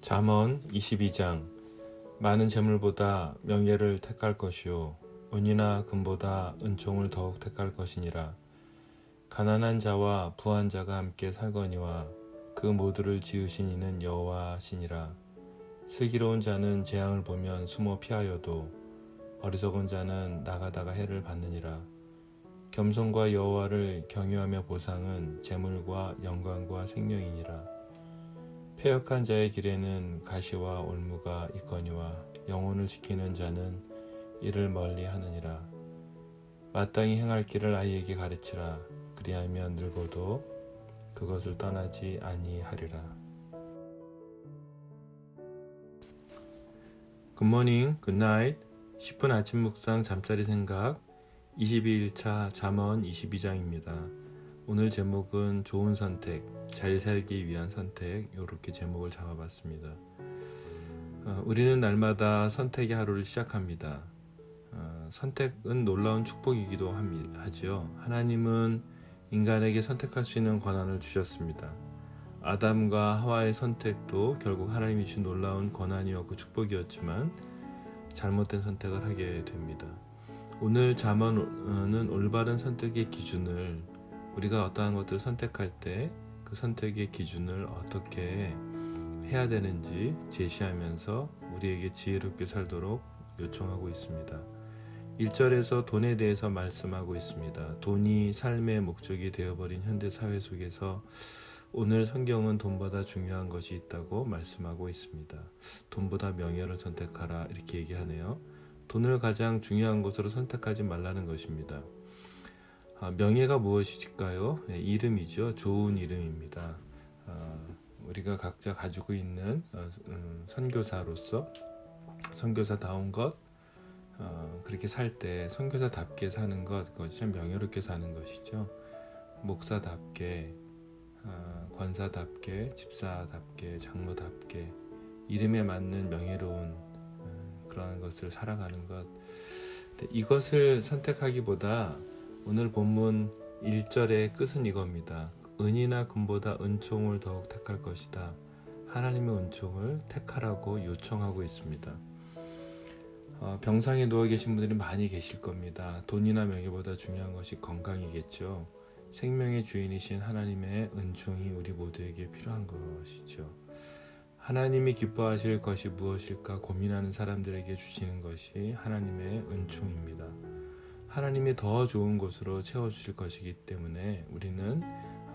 잠언 22장. 많은 재물보다 명예를 택할 것이요 은이나 금보다 은총을 더욱 택할 것이니라. 가난한 자와 부한 자가 함께 살거니와 그 모두를 지으신 이는 여호와시니라. 슬기로운 자는 재앙을 보면 숨어 피하여도 어리석은 자는 나가다가 해를 받느니라. 겸손과 여호와를 경유하며 보상은 재물과 영광과 생명이니라. 패역한 자의 길에는 가시와 올무가 있거니와 영혼을 지키는 자는 이를 멀리 하느니라. 마땅히 행할 길을 아이에게 가르치라. 그리하면 늙어도 그것을 떠나지 아니하리라. 굿모닝, 굿나잇. 10분 아침 묵상 잠자리 생각 22일차 잠언 22장입니다. 오늘 제목은 좋은 선택, 잘 살기 위한 선택, 이렇게 제목을 잡아봤습니다. 우리는 날마다 선택의 하루를 시작합니다. 선택은 놀라운 축복이기도 하지요. 하나님은 인간에게 선택할 수 있는 권한을 주셨습니다. 아담과 하와의 선택도 결국 하나님이 주신 놀라운 권한이었고 축복이었지만 잘못된 선택을 하게 됩니다. 오늘 잠언은 올바른 선택의 기준을, 우리가 어떠한 것들을 선택할 때 그 선택의 기준을 어떻게 해야 되는지 제시하면서 우리에게 지혜롭게 살도록 요청하고 있습니다. 1절에서 돈에 대해서 말씀하고 있습니다. 돈이 삶의 목적이 되어버린 현대사회 속에서 오늘 성경은 돈보다 중요한 것이 있다고 말씀하고 있습니다. 돈보다 명예를 선택하라, 이렇게 얘기하네요. 돈을 가장 중요한 것으로 선택하지 말라는 것입니다. 명예가 무엇일까요? 이름이죠. 좋은 이름입니다. 우리가 각자 가지고 있는 선교사로서 선교사다운 것, 그렇게 살 때 선교사답게 사는 것, 그것이 참 명예롭게 사는 것이죠. 목사답게, 권사답게, 집사답게, 장로답게 이름에 맞는 명예로운 그러한 것을 살아가는 것, 이것을 선택하기보다 오늘 본문 1절의 끝은 이겁니다. 은이나 금보다 은총을 더욱 택할 것이다. 하나님의 은총을 택하라고 요청하고 있습니다. 병상에 누워 계신 분들이 많이 계실 겁니다. 돈이나 명예보다 중요한 것이 건강이겠죠. 생명의 주인이신 하나님의 은총이 우리 모두에게 필요한 것이죠. 하나님이 기뻐하실 것이 무엇일까 고민하는 사람들에게 주시는 것이 하나님의 은총입니다. 하나님이 더 좋은 것으로 채워주실 것이기 때문에 우리는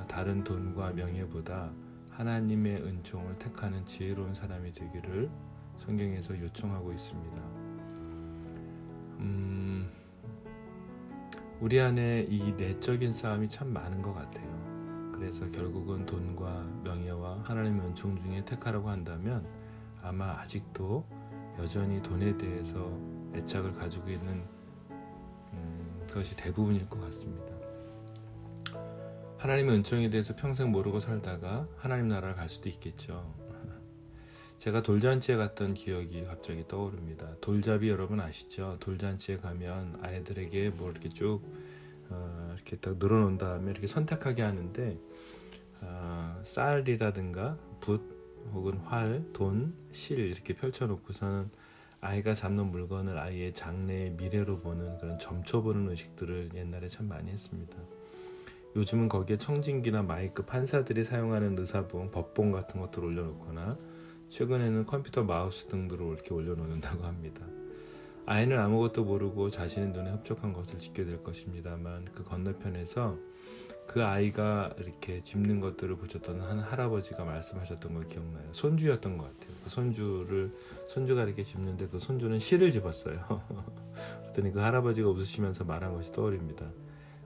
다른 돈과 명예보다 하나님의 은총을 택하는 지혜로운 사람이 되기를 성경에서 요청하고 있습니다. 우리 안에 이 내적인 싸움이 참 많은 것 같아요. 그래서 결국은 돈과 명예와 하나님의 은총 중에 택하라고 한다면 아마 아직도 여전히 돈에 대해서 애착을 가지고 있는 그것이 대부분일 것 같습니다. 하나님의 은총에 대해서 평생 모르고 살다가 하나님 나라를 갈 수도 있겠죠. 제가 돌잔치에 갔던 기억이 갑자기 떠오릅니다. 돌잡이 여러분 아시죠? 돌잔치에 가면 아이들에게 뭐 이렇게 쭉 이렇게 딱 늘어놓은 다음에 이렇게 선택하게 하는데 쌀이라든가 붓 혹은 활, 돈, 실 이렇게 펼쳐놓고서는 아이가 잡는 물건을 아이의 장래의 미래로 보는 그런 점쳐보는 의식들을 옛날에 참 많이 했습니다. 요즘은 거기에 청진기나 마이크, 판사들이 사용하는 의사봉, 법봉 같은 것들을 올려놓거나 최근에는 컴퓨터 마우스 등들을 이렇게 올려놓는다고 합니다. 아이는 아무것도 모르고 자신의 눈에 흡족한 것을 짓게 될 것입니다만 그 건너편에서 그 아이가 이렇게 짚는 것들을 보셨던 한 할아버지가 말씀하셨던 걸 기억나요. 손주였던 것 같아요. 그 손주가 이렇게 짚는데 그 손주는 실을 집었어요. 그랬더니 그 할아버지가 웃으시면서 말한 것이 떠오릅니다.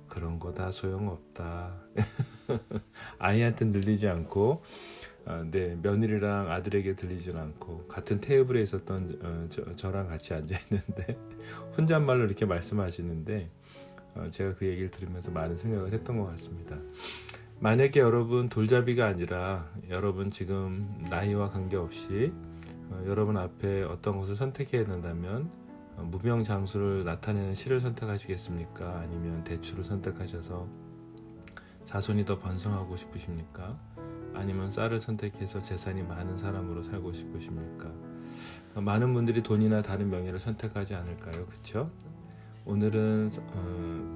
그런 거 다 소용없다. 아이한테 들리지 않고 며느리랑 아들에게 들리지 않고 같은 테이블에 있었던 저랑 같이 앉아있는데 혼잣말로 이렇게 말씀하시는데 제가 그 얘기를 들으면서 많은 생각을 했던 것 같습니다. 만약에 여러분 돌잡이가 아니라 여러분 지금 나이와 관계없이 여러분 앞에 어떤 것을 선택해야 된다면 무병장수를 나타내는 실을 선택하시겠습니까? 아니면 대추를 선택하셔서 자손이 더 번성하고 싶으십니까? 아니면 쌀을 선택해서 재산이 많은 사람으로 살고 싶으십니까? 많은 분들이 돈이나 다른 명예를 선택하지 않을까요? 그렇죠? 오늘은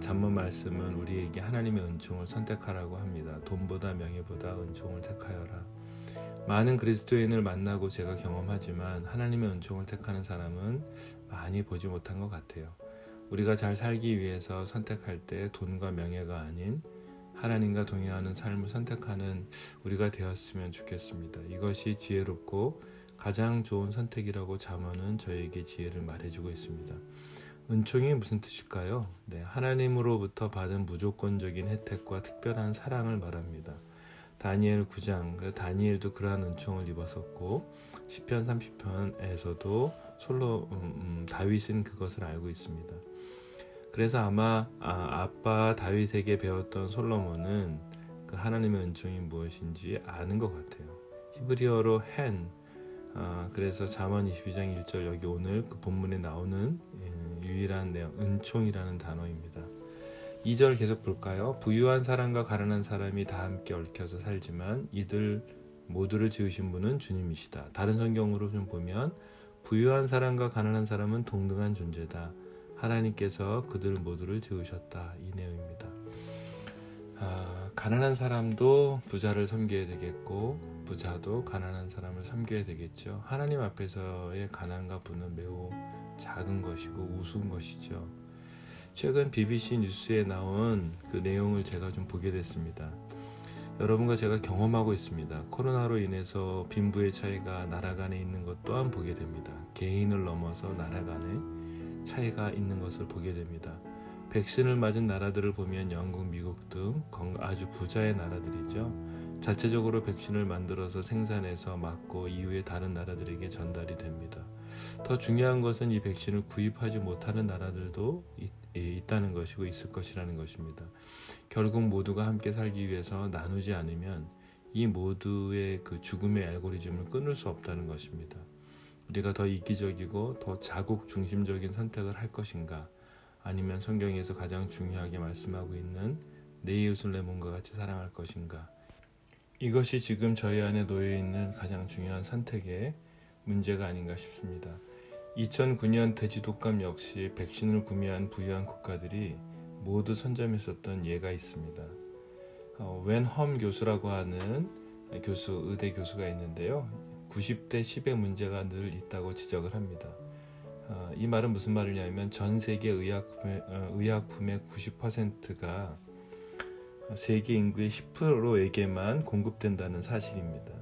잠언 말씀은 우리에게 하나님의 은총을 선택하라고 합니다. 돈보다 명예보다 은총을 택하여라. 많은 그리스도인을 만나고 제가 경험하지만 하나님의 은총을 택하는 사람은 많이 보지 못한 것 같아요. 우리가 잘 살기 위해서 선택할 때 돈과 명예가 아닌 하나님과 동행하는 삶을 선택하는 우리가 되었으면 좋겠습니다. 이것이 지혜롭고 가장 좋은 선택이라고 잠언은 저에게 지혜를 말해주고 있습니다. 은총이 무슨 뜻일까요? 하나님으로부터 받은 무조건적인 혜택과 특별한 사랑을 말합니다. 다니엘 9장, 다니엘도 그러한 은총을 입었었고 시편 30편에서도 다윗은 그것을 알고 있습니다. 그래서 아마 아빠 다윗에게 배웠던 솔로몬은 그 하나님의 은총이 무엇인지 아는 것 같아요. 히브리어로 그래서 잠언 22장 1절 여기 오늘 그 본문에 나오는 유일한 내용 은총이라는 단어입니다. 2절 계속 볼까요? 부유한 사람과 가난한 사람이 다 함께 얽혀서 살지만 이들 모두를 지으신 분은 주님이시다. 다른 성경으로 좀 보면 부유한 사람과 가난한 사람은 동등한 존재다. 하나님께서 그들 모두를 지으셨다. 이 내용입니다. 가난한 사람도 부자를 섬겨야 되겠고 부자도 가난한 사람을 섬겨야 되겠죠. 하나님 앞에서의 가난과 부는 매우 작은 것이고 우스운 것이죠. 최근 BBC 뉴스에 나온 그 내용을 제가 좀 보게 됐습니다. 여러분과 제가 경험하고 있습니다. 코로나로 인해서 빈부의 차이가 나라 간에 있는 것 또한 보게 됩니다. 개인을 넘어서 나라 간에 차이가 있는 것을 보게 됩니다. 백신을 맞은 나라들을 보면 영국, 미국 등 아주 부자의 나라들이죠. 자체적으로 백신을 만들어서 생산해서 맞고 이후에 다른 나라들에게 전달이 됩니다. 더 중요한 것은 이 백신을 구입하지 못하는 나라들도 있다는 것이고 있을 것이라는 것입니다. 결국 모두가 함께 살기 위해서 나누지 않으면 이 모두의 그 죽음의 알고리즘을 끊을 수 없다는 것입니다. 우리가 더 이기적이고 더 자국 중심적인 선택을 할 것인가, 아니면 성경에서 가장 중요하게 말씀하고 있는 내 이웃을 내 몸과 같이 사랑할 것인가, 이것이 지금 저희 안에 놓여 있는 가장 중요한 선택의 문제가 아닌가 싶습니다. 2009년 돼지독감 역시 백신을 구매한 부유한 국가들이 모두 선점했었던 예가 있습니다. 웬험 교수라고 하는 의대 교수가 있는데요. 90대 10의 문제가 늘 있다고 지적을 합니다. 이 말은 무슨 말이냐면 전 세계 의약품의 90%가 세계 인구의 10%에게만 공급된다는 사실입니다.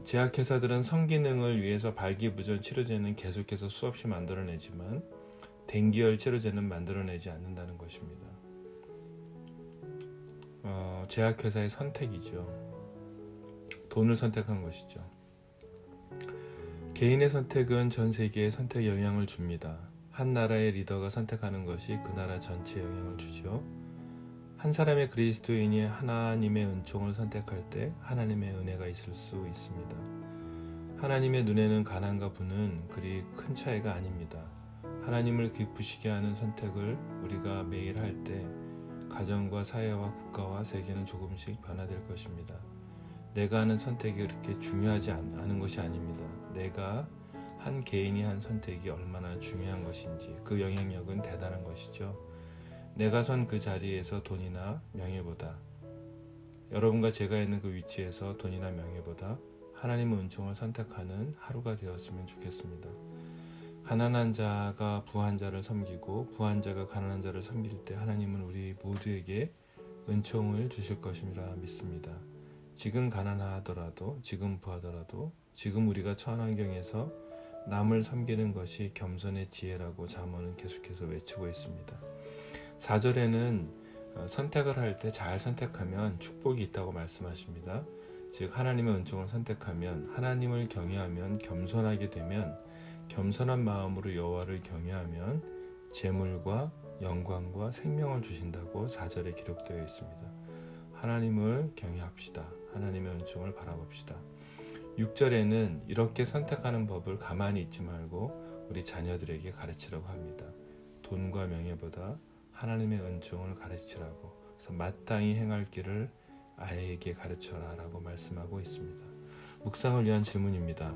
제약회사들은 성기능을 위해서 발기부전 치료제는 계속해서 수없이 만들어내지만 dengue 치료제는 만들어내지 않는다는 것입니다. 제약회사의 선택이죠. 돈을 선택한 것이죠. 개인의 선택은 전 세계에 선택에 영향을 줍니다. 한 나라의 리더가 선택하는 것이 그 나라 전체에 영향을 주죠. 한 사람의 그리스도인이 하나님의 은총을 선택할 때 하나님의 은혜가 있을 수 있습니다. 하나님의 눈에는 가난과 부는 그리 큰 차이가 아닙니다. 하나님을 기쁘시게 하는 선택을 우리가 매일 할 때 가정과 사회와 국가와 세계는 조금씩 변화될 것입니다. 내가 하는 선택이 그렇게 중요하지 않은 것이 아닙니다. 내가 한 개인이 한 선택이 얼마나 중요한 것인지 그 영향력은 대단한 것이죠. 내가 선 그 자리에서 돈이나 명예보다, 여러분과 제가 있는 그 위치에서 돈이나 명예보다 하나님의 은총을 선택하는 하루가 되었으면 좋겠습니다. 가난한 자가 부한 자를 섬기고 부한 자가 가난한 자를 섬길 때 하나님은 우리 모두에게 은총을 주실 것이라 믿습니다. 지금 가난하더라도, 지금 부하더라도, 지금 우리가 처한 환경에서 남을 섬기는 것이 겸손의 지혜라고 잠언은 계속해서 외치고 있습니다. 4절에는 선택을 할 때 잘 선택하면 축복이 있다고 말씀하십니다. 즉 하나님의 은총을 선택하면, 하나님을 경외하면, 겸손하게 되면, 겸손한 마음으로 여호와를 경외하면 재물과 영광과 생명을 주신다고 4절에 기록되어 있습니다. 하나님을 경외합시다. 하나님의 은총을 바라봅시다. 6절에는 이렇게 선택하는 법을 가만히 있지 말고 우리 자녀들에게 가르치라고 합니다. 돈과 명예보다 하나님의 은총을 가르치라고. 그래서 마땅히 행할 길을 아이에게 가르쳐라 라고 말씀하고 있습니다. 묵상을 위한 질문입니다.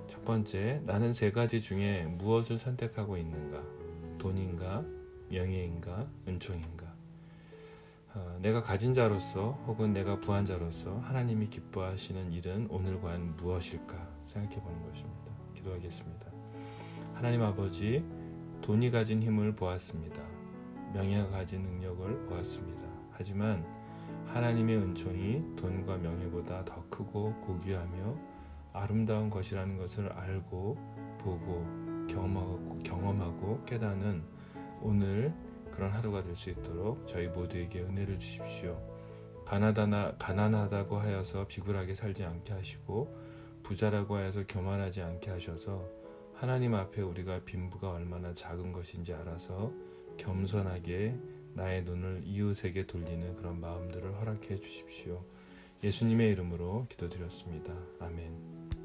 첫 번째, 나는 세 가지 중에 무엇을 선택하고 있는가? 돈인가? 명예인가? 은총인가? 내가 가진 자로서 혹은 내가 부한 자로서 하나님이 기뻐하시는 일은 오늘과는 무엇일까 생각해 보는 것입니다. 기도하겠습니다. 하나님 아버지, 돈이 가진 힘을 보았습니다. 명예가 가진 능력을 보았습니다. 하지만 하나님의 은총이 돈과 명예보다 더 크고 고귀하며 아름다운 것이라는 것을 알고 보고 경험하고 깨닫는 오늘 그런 하루가 될 수 있도록 저희 모두에게 은혜를 주십시오. 가난하다고 하여서 비굴하게 살지 않게 하시고 부자라고 하여서 교만하지 않게 하셔서 하나님 앞에 우리가 빈부가 얼마나 작은 것인지 알아서 겸손하게 나의 눈을 이웃에게 돌리는 그런 마음들을 허락해 주십시오. 예수님의 이름으로 기도드렸습니다. 아멘.